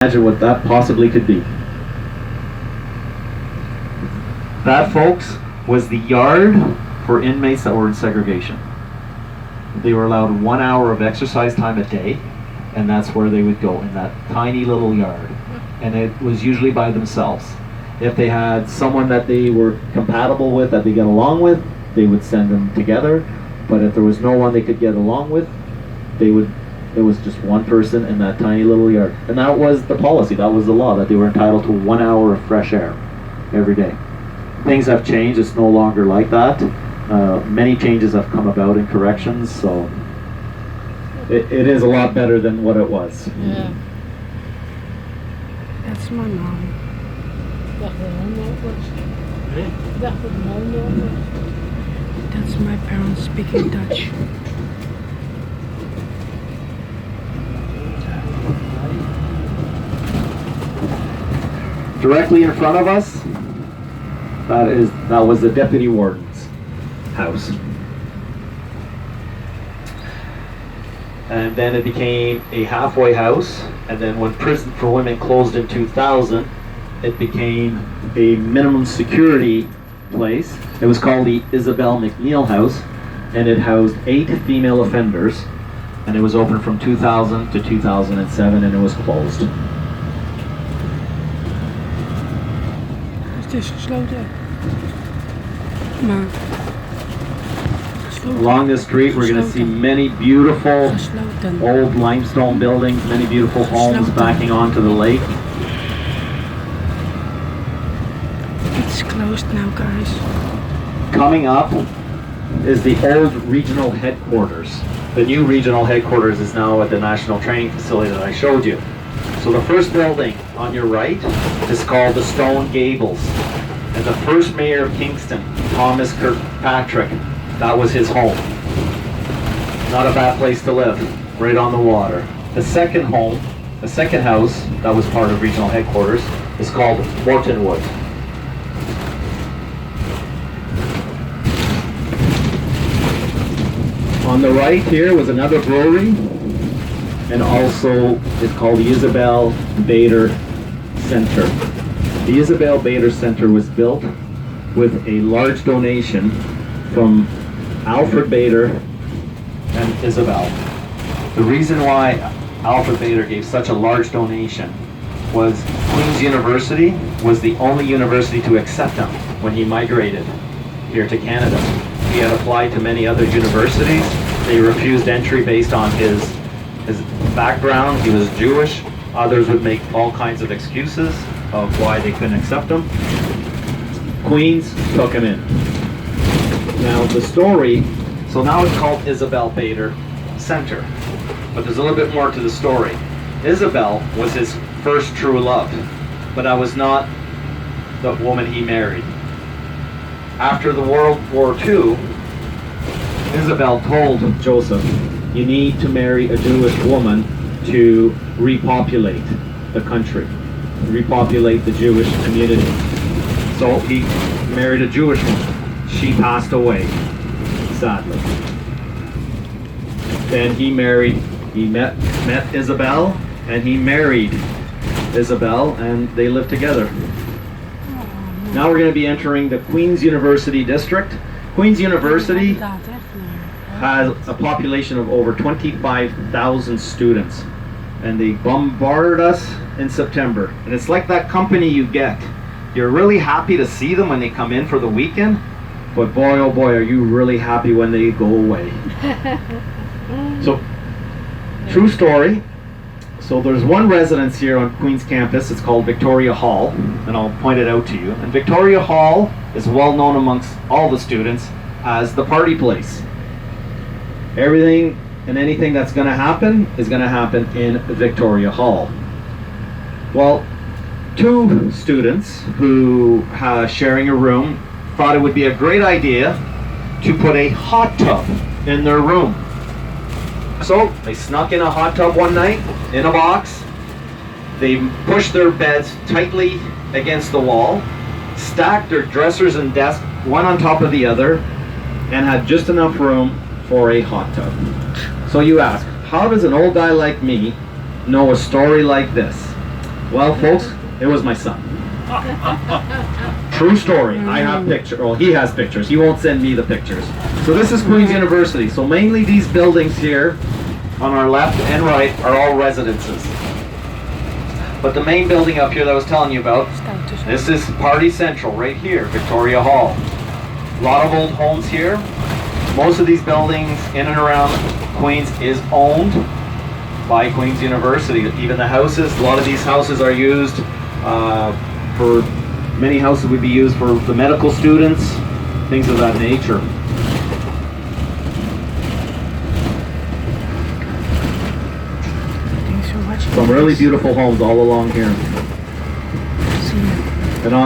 Imagine what that possibly could be. That, folks, was the yard for inmates that were in segregation. They were allowed 1 hour of exercise time a day, and that's where they would go, in that tiny little yard. And it was usually by themselves. If they had someone that they were compatible with, that they get along with, they would send them together. But if there was no one they could get along with, it was just one person in that tiny little yard. And that was the policy, that was the law, that they were entitled to 1 hour of fresh air every day. Things have changed, it's no longer like that. Many changes have come about in corrections, so it is a lot better than what it was. Yeah. That's my mom. That's my parents speaking Dutch. Directly in front of us, that was the deputy warden's house. And then it became a halfway house, and then when Prison for Women closed in 2000, it became a minimum security place. It was called the Isabel McNeil House, and it housed 8 female offenders, and it was open from 2000 to 2007, and it was closed. Het is gesloten. Maar... Along this street, we're going to see many beautiful Gesloten. old limestone buildings, many beautiful homes backing onto the lake. It's closed now, guys. Coming up is the old regional headquarters. The new regional headquarters is now at the National Training Facility that I showed you. So the first building on your right is called the Stone Gables. And the first mayor of Kingston, Thomas Kirkpatrick, that was his home. Not a bad place to live, right on the water. The second home, the second house that was part of regional headquarters is called Mortonwood. On the right here was another brewery, and also it's called the Isabel Bader Center. The Isabel Bader Center was built with a large donation from Alfred Bader and Isabel. The reason why Alfred Bader gave such a large donation was Queen's University was the only university to accept him when he migrated here to Canada. He had applied to many other universities. They refused entry based on his background. He was Jewish. Others would make all kinds of excuses of why they couldn't accept him. Queens took him in. Now the story, so now it's called Isabel Bader Center, but there's a little bit more to the story. Isabel was his first true love, but that was not the woman he married. After the World War II, Isabel told Joseph, you need to marry a Jewish woman to repopulate the country, repopulate the Jewish community. So he married a Jewish woman. She passed away, sadly. Then he met Isabel, and he married Isabel, and they lived together. Now we're going to be entering the Queen's University district. Queen's University has a population of over 25,000 students, and they bombarded us in September. And it's like that company you get. You're really happy to see them when they come in for the weekend, but boy oh boy are you really happy when they go away. So, true story. So there's one residence here on Queen's campus. It's called Victoria Hall, and I'll point it out to you. And Victoria Hall is well known amongst all the students as the party place. Everything and anything that's going to happen is going to happen in Victoria Hall. Well, 2 students who sharing a room thought it would be a great idea to put a hot tub in their room. So they snuck in a hot tub one night in a box. They pushed their beds tightly against the wall, stacked their dressers and desks one on top of the other, and had just enough room for a hot tub. So you ask, how does an old guy like me know a story like this? Well, folks, it was my son. True story. I have pictures. Well, he has pictures. He won't send me the pictures. So this is Queen's University. So mainly these buildings here on our left and right are all residences. But the main building up here that I was telling you about, this is Party Central right here, Victoria Hall. A lot of old homes here. Most of these buildings in and around Queens is owned by Queen's University. Even the houses, a lot of these houses are used for, many houses would be used for the medical students, things of that nature. Thanks for watching. Some really beautiful homes all along here. See you. And on